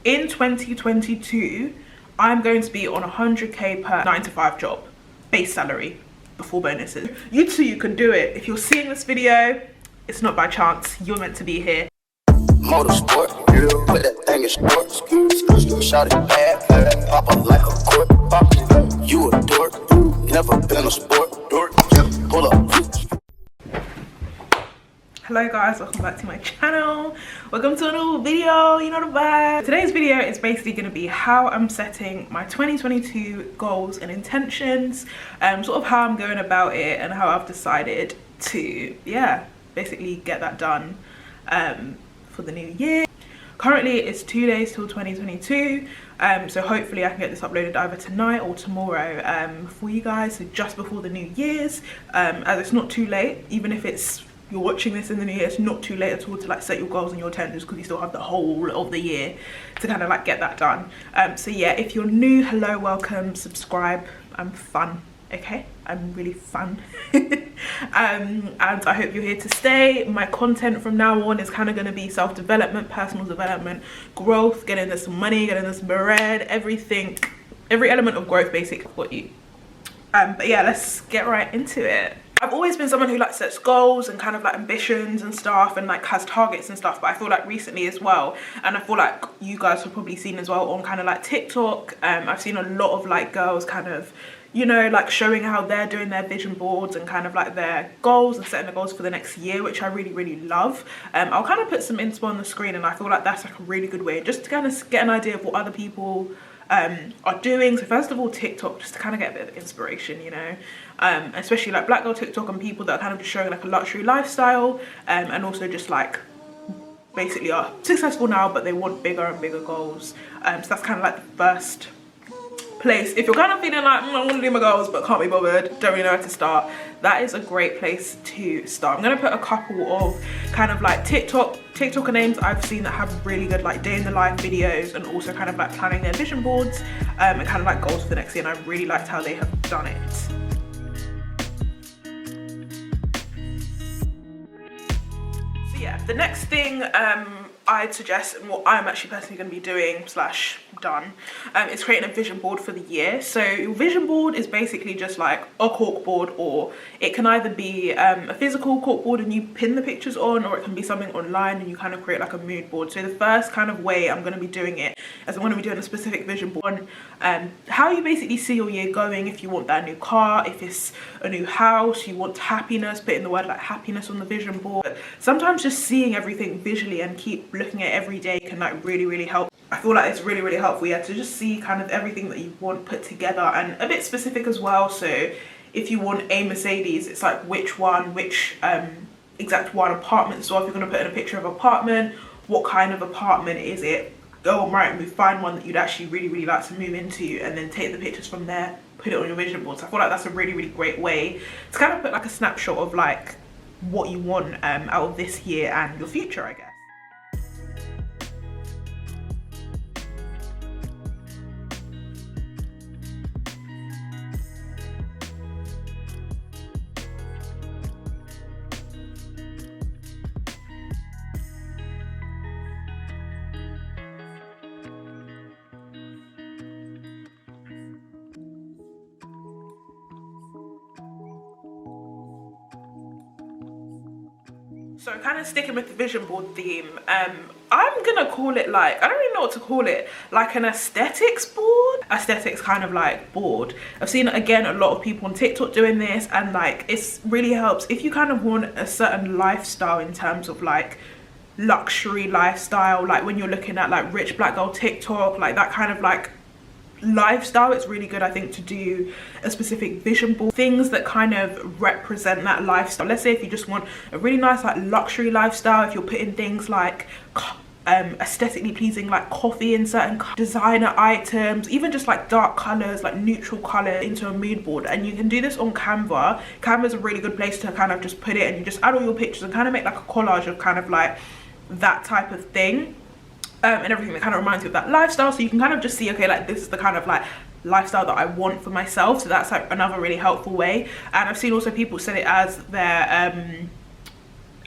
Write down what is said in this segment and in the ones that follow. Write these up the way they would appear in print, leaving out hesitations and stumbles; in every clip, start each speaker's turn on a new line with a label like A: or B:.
A: in 2022, I'm going to be on 100k per 9 to 5 job, base salary, before bonuses. You too, you can do it. If you're seeing this video, it's not by chance, you're meant to be here.
B: Motorsport, put that thing in sport. Shot it bad, pop up like a court. You a dork, never been a sport. Dork, pull up.
A: Hello guys, welcome back to my channel. Welcome to a new video, you know the vibe. Today's video is basically going to be how I'm setting my 2022 goals and intentions, sort of how I'm going about it and how I've decided to, basically get that done for the new year. Currently it's 2 days till 2022, so hopefully I can get this uploaded either tonight or tomorrow for you guys, so just before the New Year's, as it's not too late. Even if you're watching this in the new year, it's not too late at all to like set your goals and your intentions, because you still have the whole of the year to kind of like get that done. So yeah, if you're new, hello, welcome, subscribe. I'm fun, okay? I'm really fun. And I hope you're here to stay. My content from now on is kind of going to be self-development, personal development, growth, getting this money, getting this bread, everything, every element of growth basically for you. But yeah, let's get right into it. I've always been someone who like sets goals and kind of like ambitions and stuff and like has targets and stuff, but I feel like recently as well, and I feel like you guys have probably seen as well on kind of like TikTok, I've seen a lot of like girls kind of, you know, like showing how they're doing their vision boards and kind of like their goals and setting the goals for the next year, which I really love. I'll kind of put some inspo on the screen, and I feel like that's like a really good way just to kind of get an idea of what other people are doing. So first of all, TikTok, just to kind of get a bit of inspiration, you know, especially like black girl TikTok and people that are kind of just showing like a luxury lifestyle, and also just like basically are successful now but they want bigger and bigger goals. So that's kind of like the first place. If you're kind of feeling like I want to do my goals but can't be bothered, don't really know where to start, that is a great place to start. I'm going to put a couple of kind of like TikToker names I've seen that have really good like day in the life videos, and also kind of like planning their vision boards and kind of like goals for the next year, and I really liked how they have done it. So yeah, the next thing I'd suggest, and what I'm actually personally going to be doing / done, is creating a vision board for the year. So your vision board is basically just like a cork board, or it can either be a physical cork board and you pin the pictures on, or it can be something online and you kind of create like a mood board. So the first kind of way I'm going to be doing it is I'm going to be doing a specific vision board on how you basically see your year going. If you want that new car, if it's a new house, you want happiness, put in the word like happiness on the vision board. But sometimes just seeing everything visually and keep looking at it every day can like really help. I feel like it's really helpful, yeah, to just see kind of everything that you want put together, and a bit specific as well. So if you want a Mercedes, it's like which exact one apartment. So if you're going to put in a picture of an apartment, what kind of apartment is it? Go on Rightmove, find one that you'd actually really like to move into, and then take the pictures from there, put it on your vision board. So I feel like that's a really great way to kind of put like a snapshot of like what you want out of this year and your future, I guess. So kind of sticking with the vision board theme, I'm gonna call it like, I don't really know what to call it, like an aesthetics board. Aesthetics kind of like board. I've seen again a lot of people on TikTok doing this, and like it's really helps if you kind of want a certain lifestyle in terms of like luxury lifestyle, like when you're looking at like rich black girl TikTok, like that kind of like lifestyle. It's really good, I think, to do a specific vision board, things that kind of represent that lifestyle. Let's say if you just want a really nice like luxury lifestyle, if you're putting things like aesthetically pleasing like coffee in certain designer items, even just like dark colors, like neutral color into a mood board. And you can do this on Canva. Canva is a really good place to kind of just put it, and you just add all your pictures and kind of make like a collage of kind of like that type of thing. And everything that kind of reminds you of that lifestyle, so you can kind of just see, okay, like this is the kind of like lifestyle that I want for myself. So that's like another really helpful way. And I've seen also people set it as their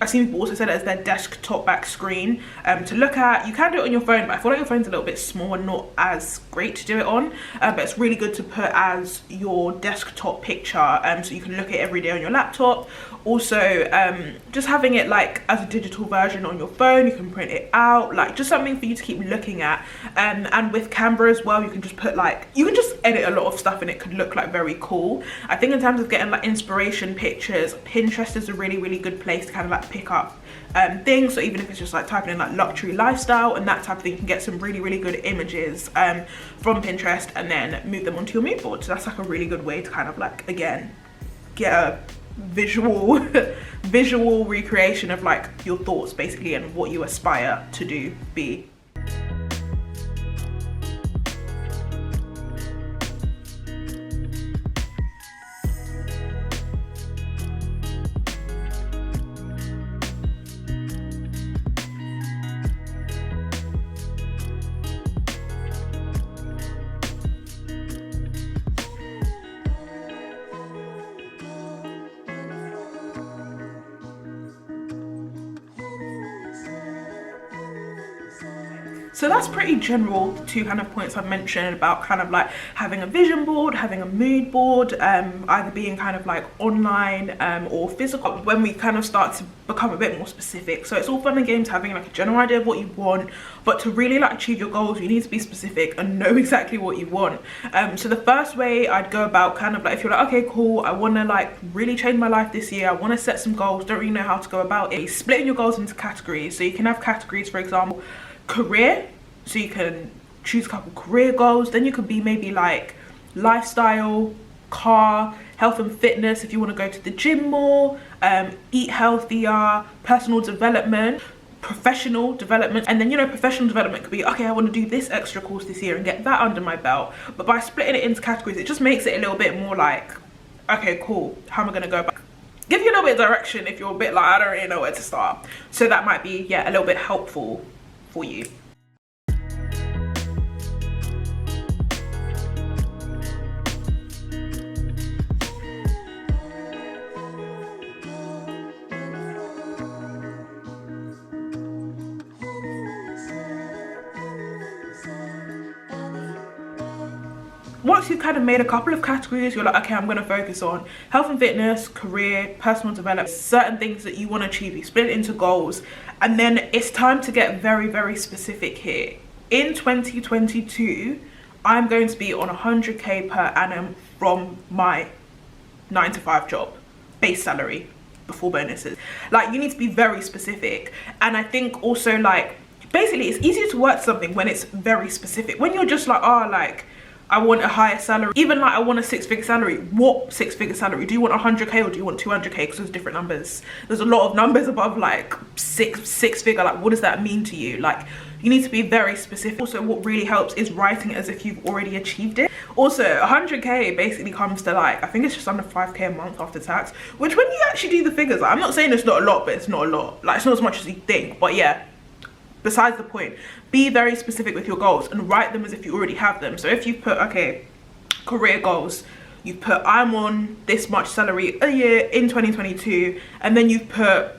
A: I've seen people also set it as their desktop back screen to look at. You can do it on your phone, but I feel like your phone's a little bit small and not as great to do it on. But it's really good to put as your desktop picture, so you can look at it every day on your laptop. Also, just having it like as a digital version on your phone, you can print it out, like just something for you to keep looking at. And with Canva as well, you can just put like, you can just edit a lot of stuff and it could look like very cool. I think in terms of getting like inspiration pictures, Pinterest is a really good place to kind of like pick up things. So even if it's just like typing in like luxury lifestyle and that type of thing, you can get some really good images from Pinterest and then move them onto your mood board. So that's like a really good way to kind of like, again, get a visual visual recreation of like your thoughts basically and what you aspire to do, be. So that's pretty general, two kind of points I've mentioned about kind of like having a vision board, having a mood board, either being kind of like online or physical, when we kind of start to become a bit more specific. So it's all fun and games having like a general idea of what you want, but to really like achieve your goals, you need to be specific and know exactly what you want. So the first way I'd go about kind of like, if you're like, okay, cool, I want to like really change my life this year, I want to set some goals, don't really know how to go about it, splitting your goals into categories. So you can have categories, for example, career, so you can choose a couple career goals. Then you could be maybe like lifestyle, car, health and fitness if you want to go to the gym more, eat healthier, personal development, professional development. And then, you know, professional development could be, okay, I want to do this extra course this year and get that under my belt. But by splitting it into categories, it just makes it a little bit more like, okay, cool, how am I going to go back? Give you a little bit of direction if you're a bit like, I don't really know where to start. So that might be, yeah, a little bit helpful for you. Once you've kind of made a couple of categories, you're like, okay, I'm going to focus on health and fitness, career, personal development, certain things that you want to achieve. You split it into goals, and then it's time to get very specific here. In 2022, I'm going to be on 100k per annum from my 9-to-5 job, base salary before bonuses. Like, you need to be very specific. And I think also, like, basically it's easier to work something when it's very specific. When you're just like, oh, like, I want a higher salary, even like I want a 6-figure salary. What 6-figure salary? Do you want 100k or do you want 200k? Because there's different numbers. There's a lot of numbers above like six figure. Like, what does that mean to you? Like, you need to be very specific. Also, what really helps is writing it as if you've already achieved it. Also, 100k basically comes to like, I think it's just under 5k a month after tax, which when you actually do the figures, like, I'm not saying it's not a lot, but it's not a lot. Like, it's not as much as you think, but yeah. Besides the point, be very specific with your goals and write them as if you already have them. So if you put, okay, career goals, you put, I'm on this much salary a year in 2022, and then you put,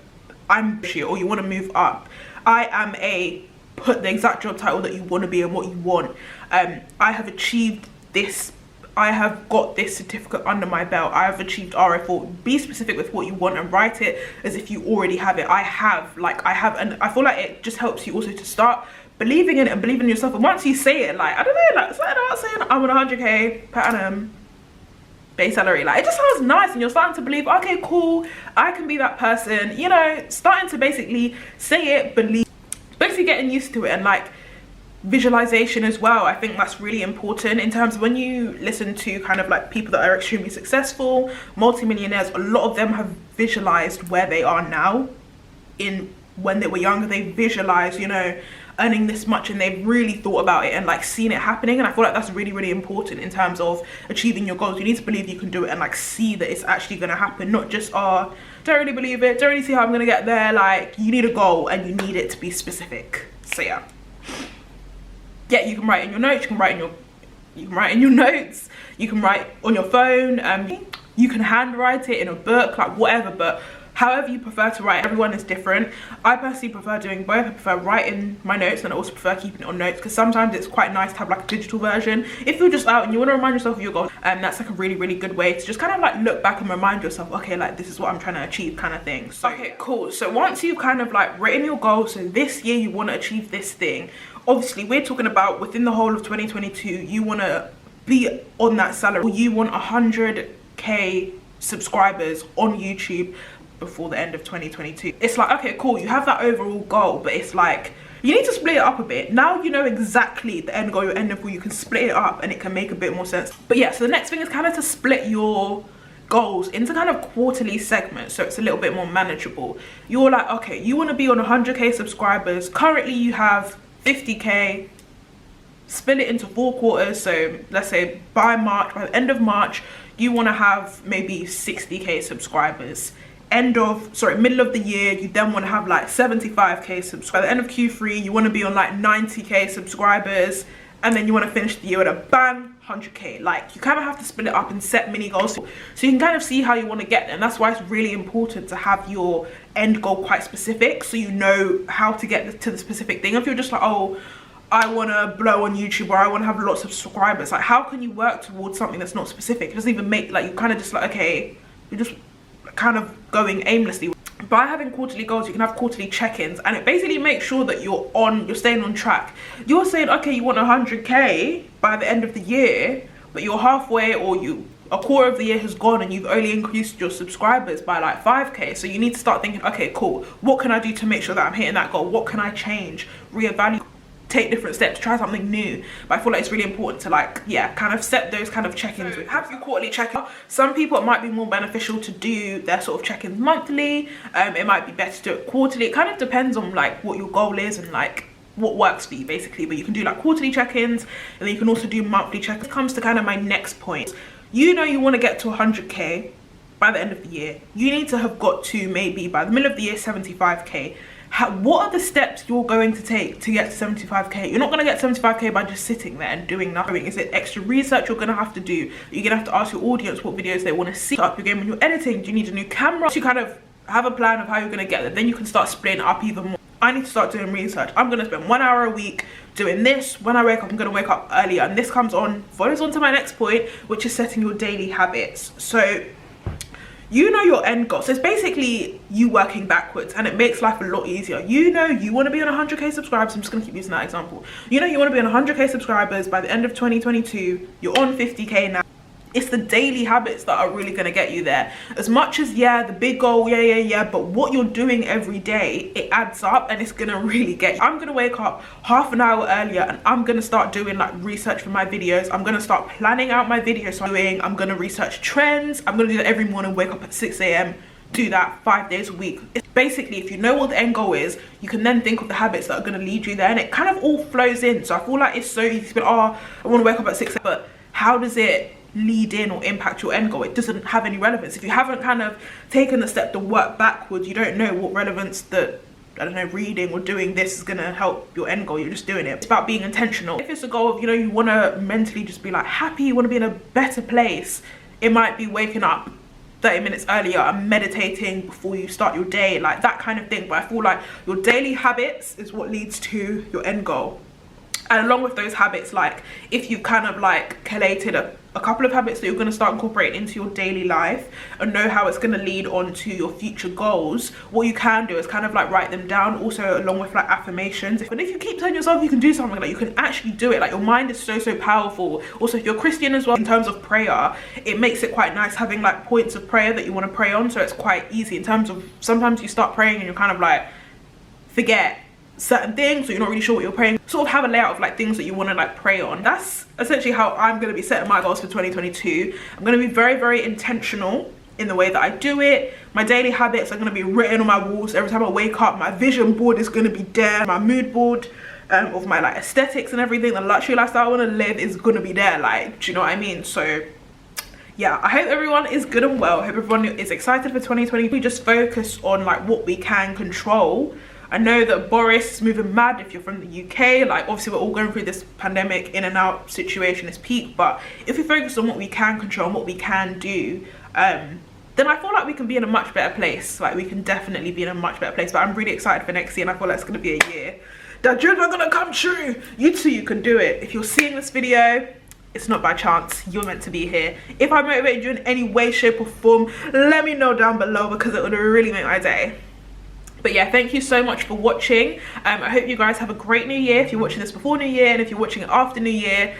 A: I'm or you want to move up. I am a, put the exact job title that you want to be and what you want. I have achieved this, I have got this certificate under my belt, I have achieved RF4. Be specific with what you want and write it as if you already have it. I have, and I feel like it just helps you also to start believing in it and believing in yourself. And once you say it, like, I don't know, like, something about saying I'm on 100k per annum base salary, like, it just sounds nice and you're starting to believe, okay, cool, I can be that person, you know, starting to basically say it, believe, basically getting used to it. And like, visualization as well, I think that's really important in terms of when you listen to kind of like people that are extremely successful, multi-millionaires, a lot of them have visualized where they are now in when they were younger. They visualized, you know, earning this much, and they've really thought about it and like seen it happening. And I feel like that's really important in terms of achieving your goals. You need to believe you can do it and like see that it's actually going to happen, not just, oh, don't really believe it, don't really see how I'm going to get there. Like, you need a goal and you need it to be specific. So yeah, you can write in your notes, you can write in your notes, you can write on your phone, you can handwrite it in a book, like whatever, but however you prefer to write. Everyone is different. I personally prefer doing both. I prefer writing my notes, and I also prefer keeping it on notes, because sometimes it's quite nice to have like a digital version if you're just out and you want to remind yourself of your goals. And that's like a really good way to just kind of like look back and remind yourself, okay, like this is what I'm trying to achieve, kind of thing. So okay, cool. So once you've kind of like written your goals, so this year you want to achieve this thing, obviously we're talking about within the whole of 2022 you want to be on that salary. You want 100k subscribers on YouTube before the end of 2022. It's like, okay, cool, you have that overall goal, but it's like you need to split it up a bit. Now you know exactly the end goal, your end goal, you can split it up and it can make a bit more sense. But yeah, so the next thing is kind of to split your goals into kind of quarterly segments, so it's a little bit more manageable. You're like, okay, you want to be on 100k subscribers. Currently you have 50k. Split it into 4 quarters. So let's say by the end of March you want to have maybe 60k subscribers. Middle of the year you then want to have like 75k subscribers. By the end of Q3 you want to be on like 90k subscribers, and then you want to finish the year with a bang 100k. Like you kind of have to split it up and set mini goals so you can kind of see how you want to get there. And that's why it's really important to have your end goal quite specific, so you know how to get to the specific thing. If you're just like, oh, I want to blow on YouTube, or I want to have lots of subscribers, like how can you work towards something that's not specific? It doesn't even make, like, you kind of just like, okay, you're just kind of going aimlessly. By having quarterly goals, you can have quarterly check-ins, and it basically makes sure that you're staying on track. You're saying, okay, you want 100k by the end of the year, but you're halfway, or a quarter of the year has gone and you've only increased your subscribers by like 5k. So you need to start thinking, okay, cool, what can I do to make sure that I'm hitting that goal? What can I change, reevaluate, take different steps, try something new? But I feel like it's really important to like, yeah, kind of set those kind of check-ins. So have your quarterly check-in. Some people, it might be more beneficial to do their sort of check-ins monthly. It might be better to do it quarterly. It kind of depends on like what your goal is and like what works for you basically. But you can do like quarterly check-ins, and then you can also do monthly check-ins. It comes to kind of my next point. You know you want to get to 100k by the end of the year. You need to have got to maybe by the middle of the year 75k. What are the steps you're going to take to get to 75k? You're not going to get 75k by just sitting there and doing nothing. Is it extra research you're going to have to do? You're going to have to ask your audience what videos they want to see. Up your game when you're editing. Do you need a new camera? To kind of have a plan of how you're going to get there. Then you can start splitting it up even more. I need to start doing research. I'm going to spend 1 hour a week doing this. When I wake up, I'm going to wake up earlier, and this follows on to my next point, which is setting your daily habits. So you know your end goal. So it's basically you working backwards, and it makes life a lot easier. You know you want to be on 100k subscribers. I'm just going to keep using that example. You know you want to be on 100k subscribers by the end of 2022. You're on 50k now. It's the daily habits that are really going to get you there. As much as, yeah, the big goal, yeah, but what you're doing every day, it adds up, and it's going to really get you. I'm going to wake up half an hour earlier, and I'm going to start doing like research for my videos. I'm going to start planning out my videos. So I'm going to research trends. I'm going to do that every morning, wake up at 6 a.m. do that 5 days a week. It's basically, if you know what the end goal is, you can then think of the habits that are going to lead you there, and it kind of all flows in. So I feel like it's so easy to be, oh, I want to wake up at 6 a.m. But how does it lead in or impact your end goal? It doesn't have any relevance. If you haven't kind of taken the step to work backwards, you don't know what relevance that, I don't know, reading or doing this is gonna help your end goal. You're just doing it. It's about being intentional. If it's a goal of, you know, you want to mentally just be like happy, you want to be in a better place, it might be waking up 30 minutes earlier and meditating before you start your day, like that kind of thing. But I feel like your daily habits is what leads to your end goal. And along with those habits, like if you've kind of like collated a couple of habits that you're going to start incorporating into your daily life and know how it's going to lead on to your future goals, what you can do is kind of like write them down, also along with like affirmations. But if you keep telling yourself you can do something, like you can actually do it. Like your mind is so powerful. Also, if you're Christian as well, in terms of prayer, it makes it quite nice having like points of prayer that you want to pray on. So it's quite easy in terms of, sometimes you start praying and you're kind of like forget certain things, so you're not really sure what you're praying. Sort of have a layout of like things that you want to like pray on. That's essentially how I'm going to be setting my goals for 2022. I'm going to be very intentional in the way that I do it. My daily habits are going to be written on my walls every time I wake up. My vision board is going to be there. My mood board of my like aesthetics and everything, the luxury lifestyle I want to live is going to be there. Like, do you know what I mean? So yeah, I hope everyone is good and well. I hope everyone is excited for 2020. We just focus on like what we can control. I know that Boris is moving mad if you're from the UK. Like, obviously we're all going through this pandemic in and out situation, is peak, but if we focus on what we can control and what we can do, then I feel like we can be in a much better place. Like we can definitely be in a much better place. But I'm really excited for next year, and I feel like it's going to be a year that dreams are going to come true. You too, you can do it. If you're seeing this video, it's not by chance. You're meant to be here. If I motivated you in any way, shape or form, let me know down below, because it would really make my day. But yeah, thank you so much for watching. I hope you guys have a great new year if you're watching this before New Year, and if you're watching it after New Year,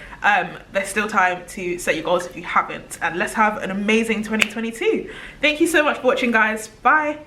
A: there's still time to set your goals if you haven't, and let's have an amazing 2022. Thank you so much for watching, guys. Bye.